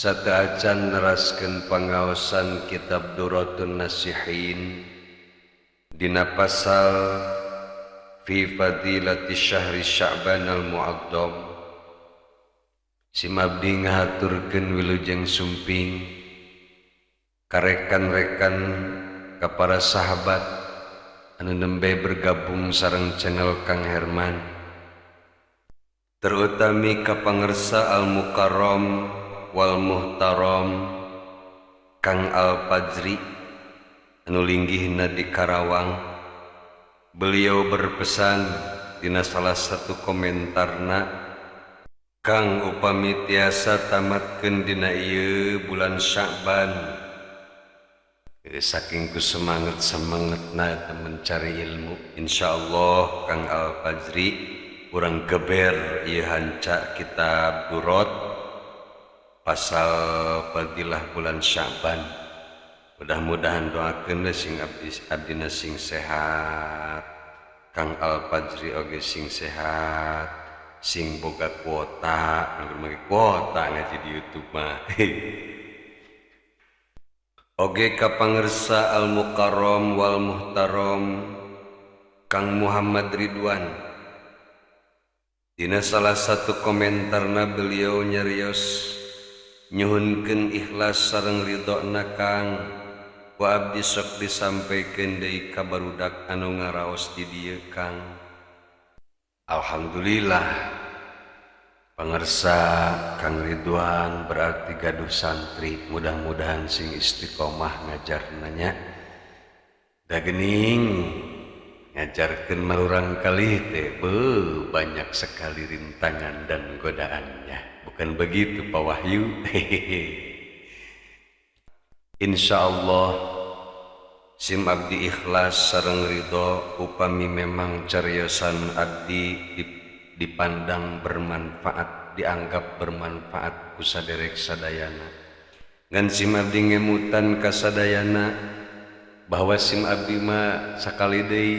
Sataacan neraskeun pangaosan kitab Duratun Nasihin dina pasal fi fadilati syahri Sya'ban al-Mu'azzam. Si mabdi ngahaturkeun wilujeng sumping karekan-rekan ka para sahabat anu nembe bergabung sareng channel Kang Herman, terutami ka pangersa al-Mukarram wal Muhtaram Kang Al-Fajri anu linggihna di Karawang. Beliau berpesan dina salah satu komentarna, Kang upami tiasa tamatkeun dina ieu bulan Sya'ban, saking ku semangatna mencari ilmu, insyaallah Kang Al-Fajri urang geber ieu hanca kitab Durat pasal fadilah bulan Sya'ban. Mudah-mudahan doakeun sing abdina sing sehat, Kang Al-Fajri oge sing sehat, sing boga kuota, make kuota ngaji di YouTube mah. Oge ka pangersa Al-Mukarram wal Muhtaram Kang Muhammad Ridwan, dina salah satu komentarna beliau nyarios nyuhunkeun ikhlas sareng ridona Kang, wa abdi sok disampaikeun deui ka barudak anu ngaraos di dieu Kang. Alhamdulillah pangersa Kang Ridwan berarti gaduh santri, mudah-mudahan sing istiqomah ngajarna nya. Da geuning ngajarkeun marurang kalih teh banyak sekali rintangan dan godaannya. Bukan begitu Pak Wahyu? Insyaallah sim abdi ikhlas sareng ridho upami memang cariosan abdi dipandang bermanfaat, dianggap bermanfaat ku saderek sadayana. Ngan sim abdi ngemutan ka sadayana bahwa sim abdi mah sakali deui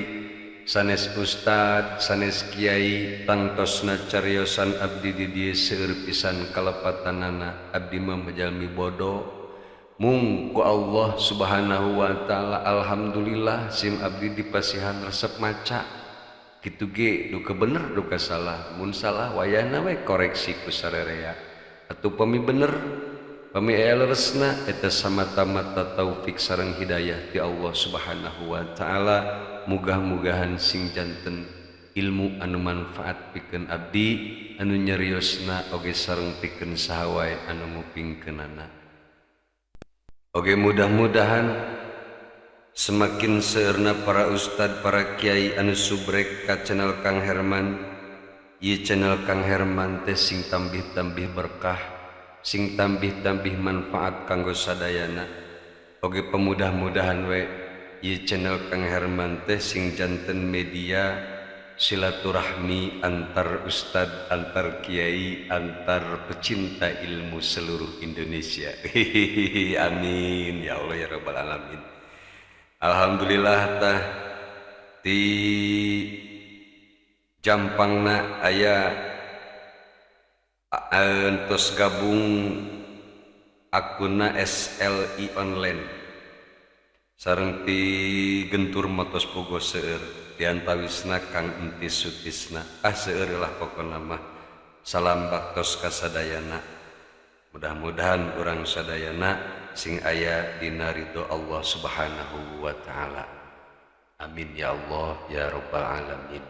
sanes ustad, sanes kiai tangtosna cariosan abdi di dieu seueur pisan kalepatanana. Abdi mah majalmi bodoh mung ku Allah Subhanahu wa taala. Alhamdulillah sim abdi dipasihan resep maca kitu ge duka bener duka salah. Mun salah wayahna we koreksi ku sarerea, atuh pami bener pami aya leresna eta samata-mata taufik sareng hidayah ti Allah Subhanahu wa taala. Mudah-mudahan sing janten ilmu anu manfaat pikeun abdi anu nyariosna oge sareng pikeun saha wae anu mupingkeunana. Oge mudah-mudahan semakin seueurna para ustad, para kiai anu subrek ka channel Kang Herman. Ieu channel Kang Herman teh sing tambih-tambih berkah, sing tambih-tambih manfaat kanggo sadayana. Oge pamudah-mudahan we ieu channel Kang Herman teh sing janten media silaturahmi antar ustad, antar kiai, antar pecinta ilmu seluruh Indonesia. Amin ya Allah ya rabbal alamin. Alhamdulillah tah di Jampangna aya entos gabung akunna SLI online sareng ti gentur motos bogo seueur diantawisna Kang Entis Sutisna. Seueur lah pokona mah salam baktos ka sadayana. Mudah-mudahan urang sadayana sing aya dina ridho Allah Subhanahu wa taala. Amin ya Allah ya rabbal alamin.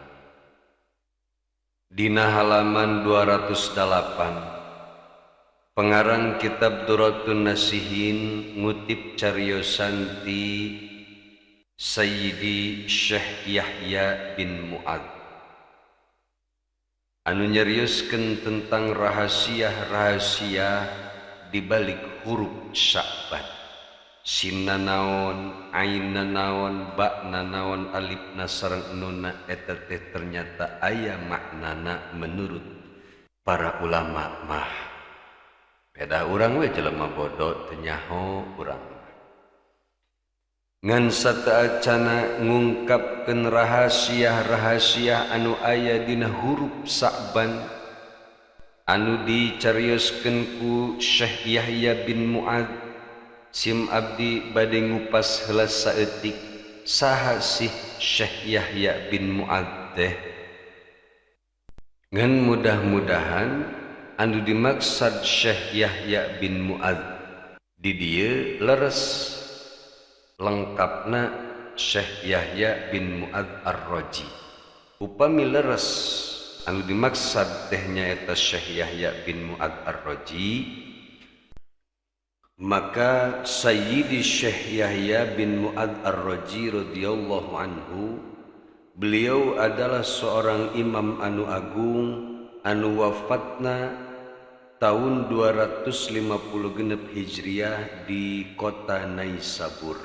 Dina halaman 208 pengarang kitab Duratun Nasihin ngutip cariosan ti Sayyidi Syekh Yahya bin Mu'ad anu nyarioskeun tentang rahasia-rahasia di balik huruf Sya'ban. Sinna naon, ainna naon, ba'na naon, alifna sareng nunna eta teh ternyata aya maknana menurut para ulama mah. Beda urang we jelema bodoh teu nyaho urang. Ngan sataacana ngungkapkeun rahasia-rahasia anu aya dina huruf Sya'ban anu dicarioskeun ku Syekh Yahya bin Mu'adz. Sim abdi bade ngupas heula saeutik saha sih Syekh Yahya bin Mu'adz teh. Ngan mudah-mudahan anu dimaksud Syekh Yahya bin Mu'adz di dieu leres lengkapna Syekh Yahya bin Mu'adz Ar-Raji. Upami leres anu dimaksud teh nyaeta Syekh Yahya bin Mu'adz Ar-Raji, maka Sayyidi Syekh Yahya bin Mu'adz Ar-Raji radhiyallahu anhu, beliau adalah seorang imam anu agung anu wafatna tahun 250 Hijriah di kota Naisabur.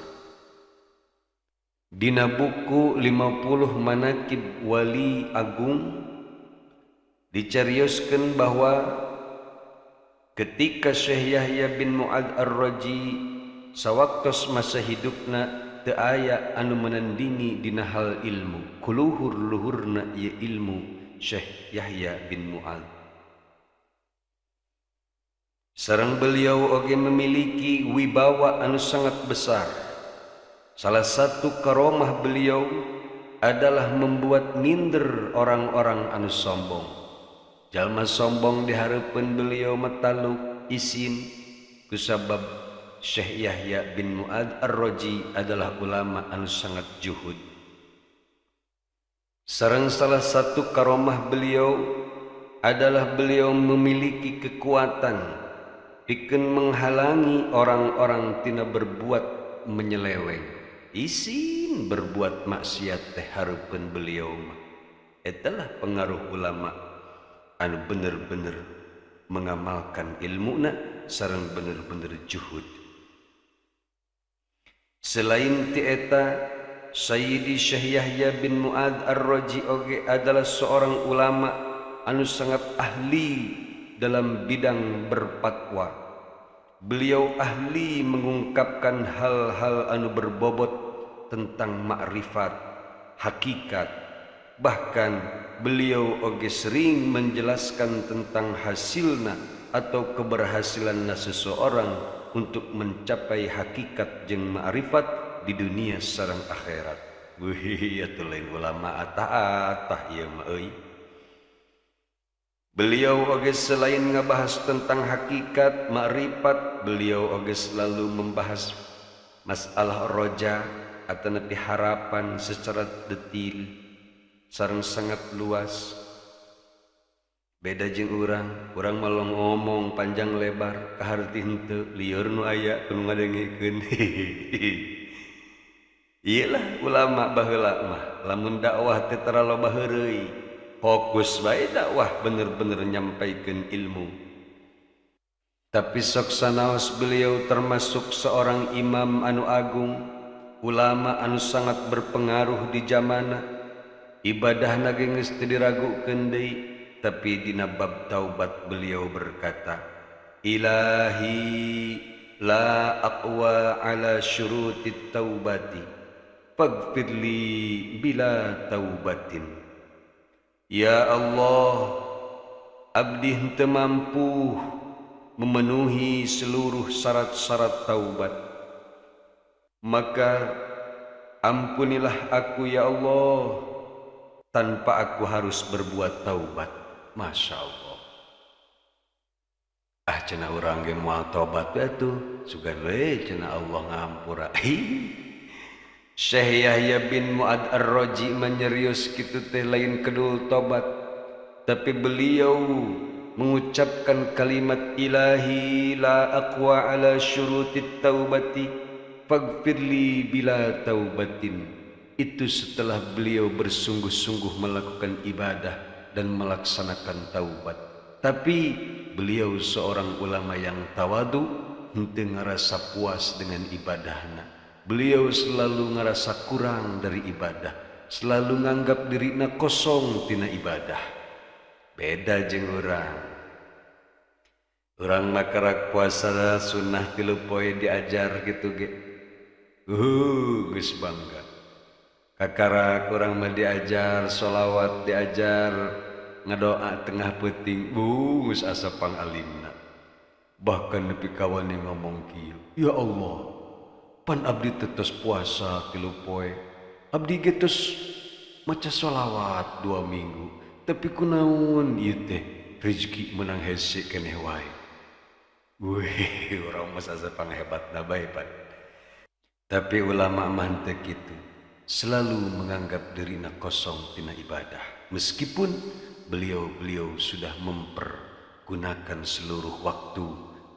Dina buku 50 Manaqib Wali Agung dicarioskeun bahwa ketika Syekh Yahya bin Mu'adz Ar-Raji sawaktos masa hidupna teu aya anu menandingi dina hal ilmu, kuluhur-luhurna ieu ilmu Syekh Yahya bin Mu'adz. Sareng beliau oge memiliki wibawa anu sangat besar. Salah satu karomah beliau adalah membuat minder orang-orang anu sombong. Jalma sombong dihareupeun beliau mataluk isin kusabab Syekh Yahya bin Mu'adz Ar-Raji adalah ulama anu sangat juhud. Sareng salah satu karomah beliau adalah beliau memiliki kekuatan pikeun menghalangi orang-orang tina berbuat menyeleweng. Isin berbuat maksiat teh hareupeun beliau mah. Etalah pengaruh ulama anu bener-bener mengamalkan ilmuna sareng bener-bener juhud. Selain ti eta, Sayyidi Syekh Yahya bin Mu'adz Ar-Raji oge adalah seorang ulama anu sangat ahli dalam bidang berfatwa. Beliau ahli mengungkapkan hal-hal anu berbobot tentang makrifat, hakikat. Bahkan beliau oge sering menjelaskan tentang hasilna atau keberhasilanna seseorang untuk mencapai hakikat jeung ma'rifat di dunia sareng akhirat. Wih, atuh lain ulama atah-atah ieu mah euy. Beliau oge selain ngabahas tentang hakikat, ma'rifat, beliau oge selalu membahas masalah roja atau nepi harapan secara detil sareng sangat luas. Beda jeung urang malah ngomong panjang lebar kaharti henteu lieur nu aya nu ngadengikeun. Iyalah ulama baheula mah lamun dakwah teh tara loba heureuy, fokus bae dakwah bener-bener nyampaikeun ilmu. Tapi sok sanaos beliau termasuk seorang imam anu agung, ulama anu sangat berpengaruh di zamanna. Ibadahna ge geus teu diragukeun deui, tapi dina bab taubat beliau berkata, Ilahi la aqwa ala syurutit taubati faghfirli bila taubatin. Ya Allah, abdi henteu mampu memenuhi seluruh syarat-syarat taubat, maka ampunilah aku ya Allah tanpa aku harus berbuat taubat. Masya Allah. Cenah urang ge moal tobat atuh sugan we cenah Allah ngahampura. Syekh Yahya bin Mu'adz Ar-Raji menyerius kitu teh lain kedul tobat, tapi beliau mengucapkan kalimat ilahi la aqwa ala syurutit taubati faghfirli bila taubatin. Itu setelah beliau bersungguh-sungguh melakukan ibadah dan melaksanakan taubat. Tapi beliau seorang ulama yang tawadu, henteu ngarasa puas dengan ibadahna. Beliau selalu ngerasa kurang dari ibadah, selalu nganggap dirinya kosong tina ibadah. Beda jeung urang. Urang makarak puasa sunnah 3 poe diajar gitu ge. Geus bangga. Kakarak urang mah diajar sholawat, diajar ngadoa tengah peuting geus asa pangalimna. Bahkan nepi kawan yang ngomong kieu, ya Allah, pan abdi tetes puasa 3 poe, abdi geus maca sholawat 2 minggu, tapi kunaon ieu teh rezeki menang hese keneh wae. Wih, urang mah asa panghebatna bae pan. Tapi ulama mah teu kitu, selalu menganggap dirinya kosong tina ibadah, meskipun beliau sudah mempergunakan seluruh waktu,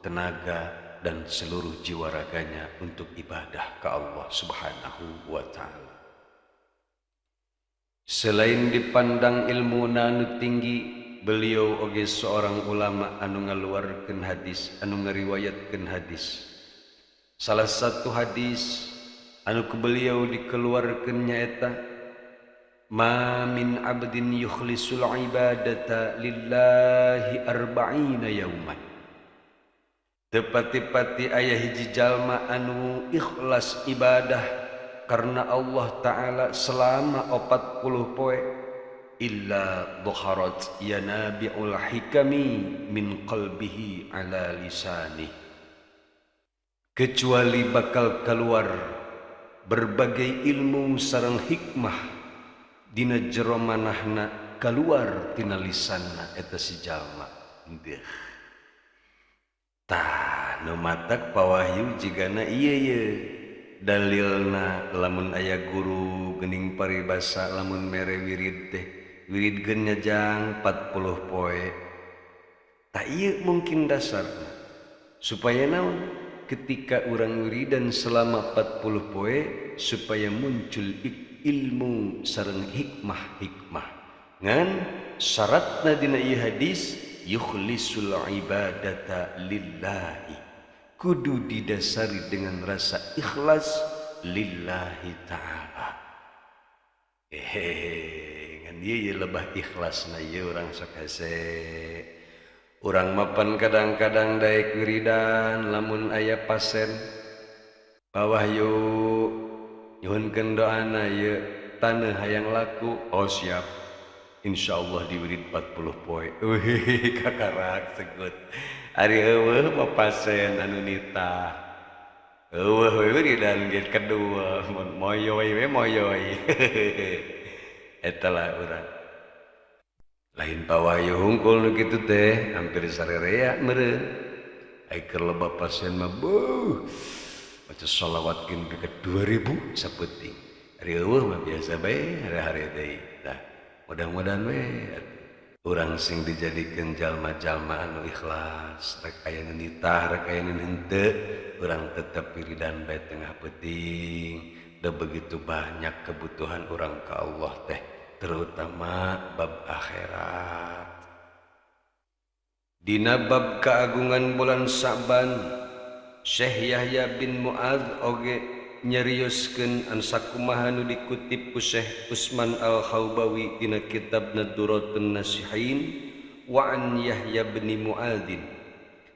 tenaga, dan seluruh jiwa raganya untuk ibadah ke Allah Subhanahu wa Ta'ala. Selain dipandang ilmu anu tinggi, beliau oge seorang ulama anu ngaluarkeun hadis, anu ngariwayatkeun hadis. Salah satu hadis anu ku beliau dikeluarkeun nyaeta, ma min abdin yukhlisul ibadata lillahi arba'ina yauman. Tepati-pati aya hiji jalma anu ikhlas ibadah karena Allah Ta'ala selama 40 poe, illa dhaharat yanabi'ul hikami min qalbihi ala lisani, kecuali bakal keluar berbagai ilmu sareng hikmah dina jero manahna keluar tina lisanna eta si jalma. Tah nu matak pawahyu jigana ieu ye dalilna lamun aya guru geuning paribasa lamun mere wirid teh wiridkeun nyajang 40 poe. Tah ieu mungkin dasarna supaya naon, ketika urang wiridan selama 40 poe supaya muncul ilmu sareng hikmah-hikmah. Ngan syaratna dina ieu hadis yukhlisul ibadata lillahi, kudu didasari dengan rasa ikhlas lillahi ta'ala. Ngan ieu lebah ikhlasna ieu urang sok hese. Urang mapan kadang-kadang daek wiridan lamun aya pasien pawahyu nyuhunkeun doana ieu taneuh hayang laku, oh siap, insyaallah di wirid 40 poe. Wih kakarak segut ari eueuh mah pasien anu nitah eueuh we wiridan geus kedua mun moyoy we moyoy. Eta lah urang lain pawahyu hungkul nu kitu teh hampir sarerea meureun. Ai keur loba pasien mah beuh maca sholawatkeun pikeun 2000 sapeuting. Ari eueuh mah biasa bae hari-hari deui. Tah mudah-mudahan we urang sing dijadikeun jalma-jalma anu ikhlas, rek aya nu nitah rek aya nu henteu, urang tetep wiridan bae tengah peuting. Da begitu banyak kebutuhan urang ka Allah teh, terutama bab akhirat. Dina bab keagungan bulan Sa'ban, Syekh Yahya bin Mu'adz oge nyarioskeun an sakumaha nu dikutip ku Syekh Utsman Al-Khaubawi dina kitabna Duratun Nasihin wa an Yahya bin Mu'adzin.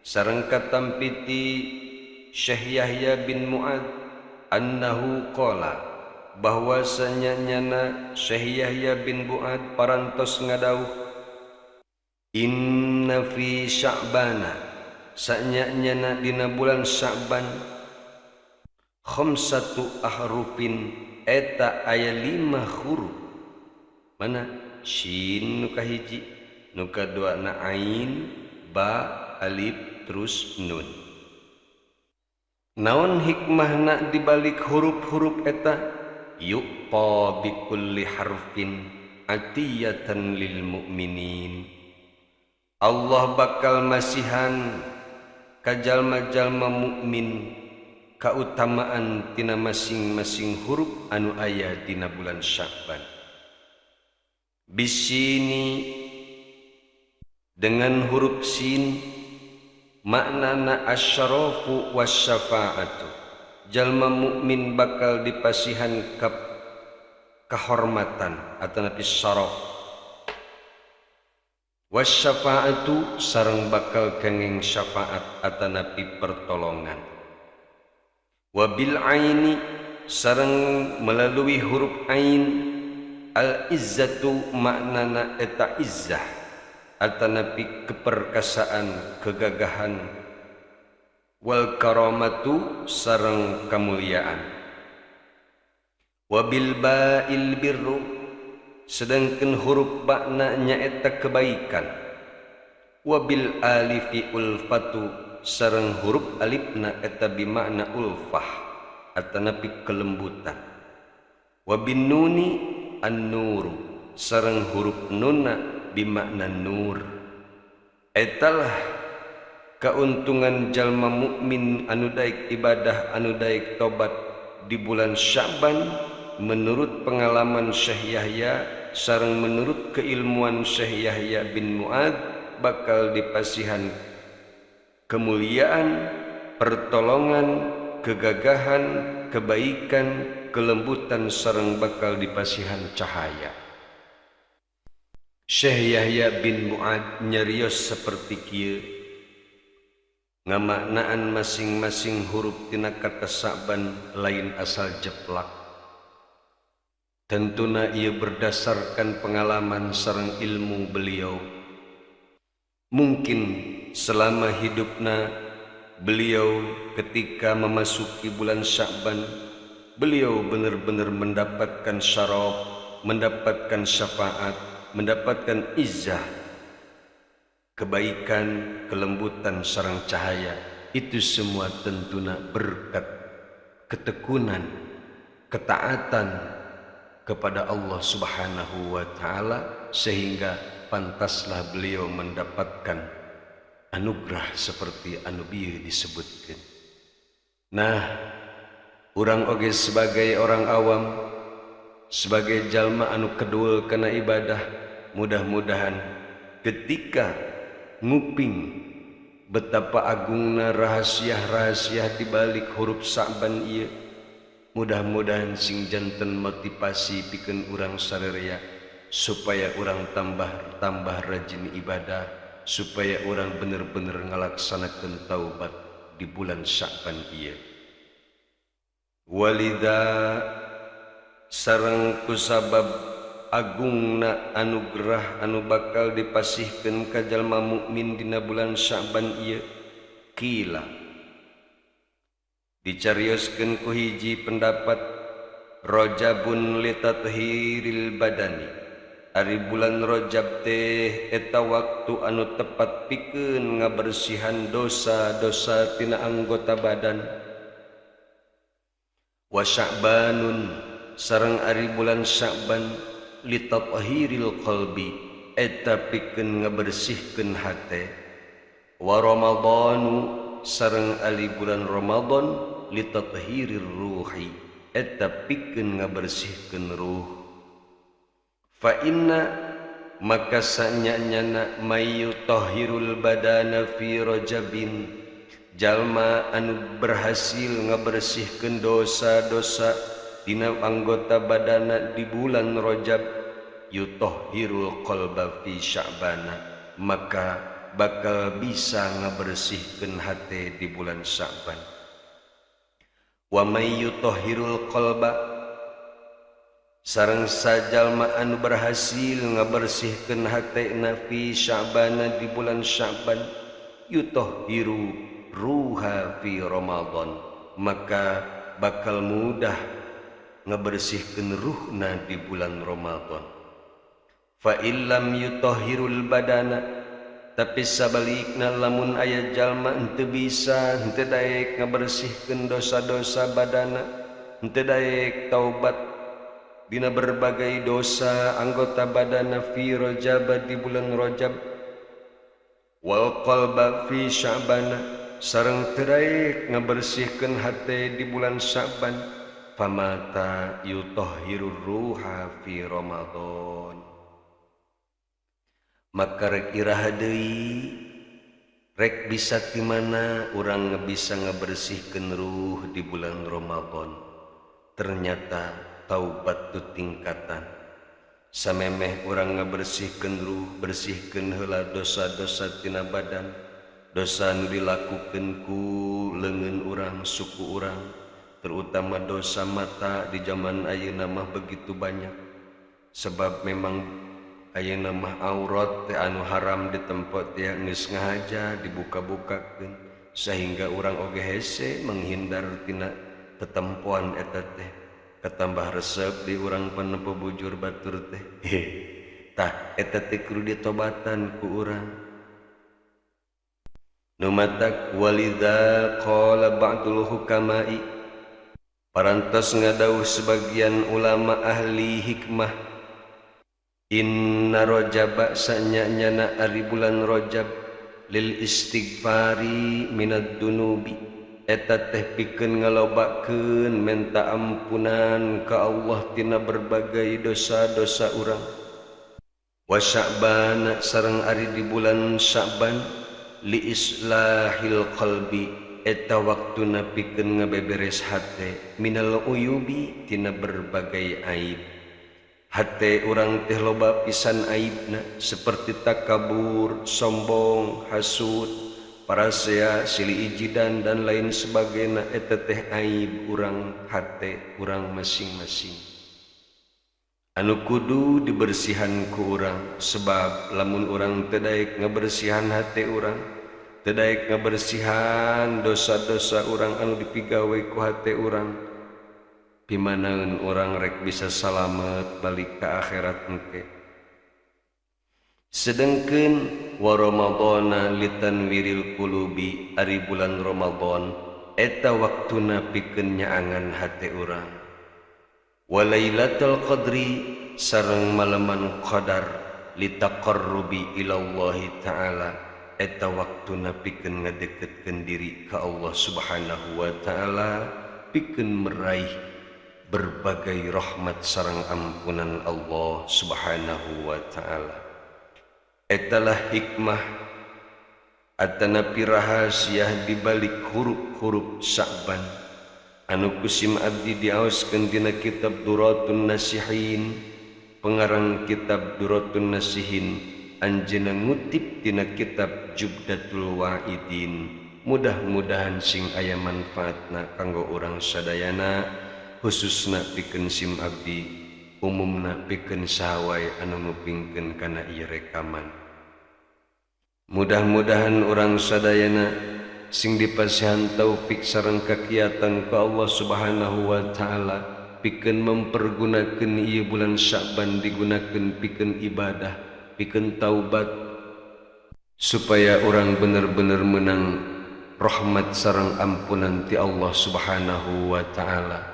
Sareng katampiti Syekh Yahya bin Mu'adz annahu qala, bahwasanya nyana Syekh Yahya bin Mu'adz parantos ngadawuh, inna fi Sya'bana, sanyana dina bulan Sya'ban, khamsatu ahrufin, eta aya 5 huruf. Mana? Shin nu kahiji, nu kadua na ain, ba, alif, terus nun. Naon hikmahna dibalik huruf-huruf eta? Yuqta bi kulli harfin atiyatan lil mu'minin. Allah bakal masihan ka jalma-jalma mukmin kautamaan tina masing-masing huruf anu aya dina bulan Sya'ban. Bisini, dengan huruf sin, maknana asyarafu wasyafa'atu, jalma mukmin bakal dipasihan kehormatan atau napi syaraf, wasyafa'atu sareng bakal kenging syafaat atau napi pertolongan, wabil aini sareng melalui huruf ain, al izzatu maknana eta izzah, atanapi keperkasaan kegagahan wal karamatu sareng kamuliaan wabil ba'il birru sedangkan huruf ba'na nyaeta kebaikan wabil alifi ulfatu sareng huruf alifna eta bimakna ulfah atanapi kelembutan wabin nuni an-nuru sareng huruf nunna bimakna nur etalah kauntungan jalma mukmin anu daek ibadah anu daek tobat di bulan Sya'ban menurut pengalaman Syekh Yahya sareng menurut keilmuan Syekh Yahya bin Mu'ad bakal dipasihan kemuliaan, pertolongan, kegagahan, kebaikan, kelembutan sareng bakal dipasihan cahaya. Syekh Yahya bin Mu'ad nyarios seperti kieu ngamaknaan masing-masing huruf tina kata Sya'ban lain asal jeplak. Tentuna ia berdasarkan pengalaman sareng ilmu beliau. Mungkin selama hidupna beliau ketika memasuki bulan Sya'ban beliau benar-benar mendapatkan syaraf, mendapatkan syafaat, mendapatkan izzah, kebaikan, kelembutan sareng cahaya. Itu semua tentuna berkat ketekunan, ketaatan kepada Allah Subhanahu wa taala sehingga pantaslah beliau mendapatkan anugerah seperti anu bieu disebutkan. Nah, urang oge sebagai orang awam, sebagai jalma anu kedul kana ibadah, mudah-mudahan ketika nguping betapa agungna rahasia-rahasia di balik huruf Sya'ban ieu, mudah-mudahan sing janten motivasi pikeun urang sarerea supaya urang tambah rajin ibadah, supaya urang bener-bener ngalaksanakeun taubat di bulan Sya'ban ieu. Walida sareng kusabab agungna anugerah anu bakal dipasihkeun ka jalma mukmin dina bulan Sya'ban ieu, qila dicarioskeun ku hiji pendapat Rajabun litathhiril badani, ari bulan Rajab teh eta waktu anu tepat pikeun ngabersihan dosa-dosa tina anggota badan. Wa Sya'banun sareng ari bulan Sya'ban litathhiril qalbi eta pikeun ngabersihkeun hate. Wa Ramadhanu sareng ali bulan Ramadan litathirir ruhi eta pikeun ngabersihkeun ruh. Fa inna maka sanyanyana mayyutahhirul badana fi rajabin, jalma anu berhasil ngabersihkeun dosa-dosa dina anggota badana di bulan Rajab, yutahhirul qalba fi Sya'bana, maka bakal bisa ngabersihkeun hate di bulan Sya'ban. Wa may yutahhirul qalba sareng sajalma anu berhasil ngabersihkeun hatena fi Sya'bana di bulan Sya'ban, yutahhiru ruha fi Ramadan, maka bakal mudah ngabersihkeun ruhna di bulan Ramadan. Fa illam yutahhirul badana, tapi sabalikna lamun aya jalma henteu bisa, henteu daek ngabersihkeun dosa-dosa badana, henteu daek taubat dina berbagai dosa anggota badana fi Rajab di bulan Rajab, wal qalba fi Sya'bana sareng teu daek ngabersihkeun hate di bulan Sya'ban, famata yutahhirur ruha fi Ramadan, maka rek iraha deui rek bisa ti mana urang bisa ngabersihkeun ruh di bulan Ramadan. Ternyata taubat tu tingkatan. Samemeh urang ngabersihkeun ruh, bersihkeun heula dosa-dosa tina badan, dosa nu dilakukeun ku leungeun urang, suku urang, terutama dosa mata di zaman ayeuna mah begitu banyak. Sebab memang ayeuna mah aurat teh anu haram di tempat teh geus ngahaja dibuka-bukakeun sehingga urang oge hese menghindar tina tetempoan eta teh katambah resep di urang panempo bujur batur teh tah eta teh kudu ditobatan ku urang numatak walidza qala ba'dul hukama'i parantos ngadauh sebagian ulama ahli hikmah inna rajaba sanyana ari bulan rajab lil istighfari minad dunubi eta teh pikeun ngalobakeun minta ampunan ka Allah tina berbagai dosa-dosa urang wa sya'ban sareng ari di bulan sya'ban li islahil qalbi eta waktuna pikeun ngabeberes hate minal uyubi tina berbagai aib hate urang teh loba pisan aibna seperti takabur, sombong, hasud, parasea, silih ijidan dan lain sebagainya eta teh aib urang hate urang masing-masing anu kudu dibersihan ku urang sebab lamun urang teu daek ngabersihan hate urang teu daek ngabersihan dosa-dosa urang anu dipigawe ku hate urang pimanaeun urang rek bisa salamet balik ka akhirat engke sedengkeun wa ramadhana litanwiril qulubi ari bulan Ramadan eta waktuna pikeun nyaangan hate urang wa lailatul qadri sareng malaman qadar litaqarrubi ilallahi ta'ala eta waktuna pikeun ngadeketkeun diri ka Allah Subhanahu wa ta'ala pikeun meraih berbagai rahmat sareng ampunan Allah Subhanahu wa ta'ala etalah hikmah atanapi rahasia dibalik huruf-huruf Sya'ban anu kusim abdi diaoskeun dina kitab Duratun Nasihin pengarang kitab Duratun Nasihin anjeunna ngutip dina kitab Jubdatul Wa'idin mudah-mudahan sing aya manfaatna kanggo urang sadayana khususna pikeun sim abdi umumna pikeun saha anu ngupingkeun kana ieu rekaman mudah-mudahan urang sadayana sing dipasihan taufik sareng kakiatan ka Allah Subhanahu wa ta'ala pikeun mempergunakeun ieu bulan Sya'ban digunakeun pikeun ibadah pikeun taubat supaya urang bener-bener menang rahmat sareng ampunan ti Allah Subhanahu wa ta'ala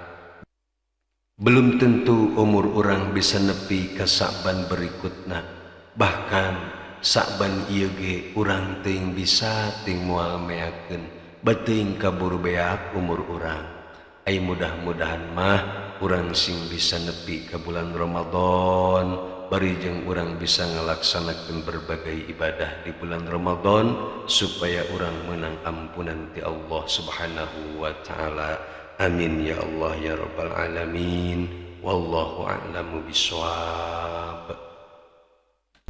belum tentu umur urang bisa nepi ka Sya'ban berikutna bahkan Sya'ban ieu ge urang teuing bisa teuing moal meakeun bateuing kabur beak umur urang ai mudah-mudahan mah urang sing bisa nepi ka bulan Ramadan bari jeung urang bisa ngalaksanakeun berbagai ibadah di bulan Ramadan supaya urang menang ampunan ti Allah Subhanahu wa ta'ala amin ya Allah ya rabbal alamin wallahu a'lamu bissawab.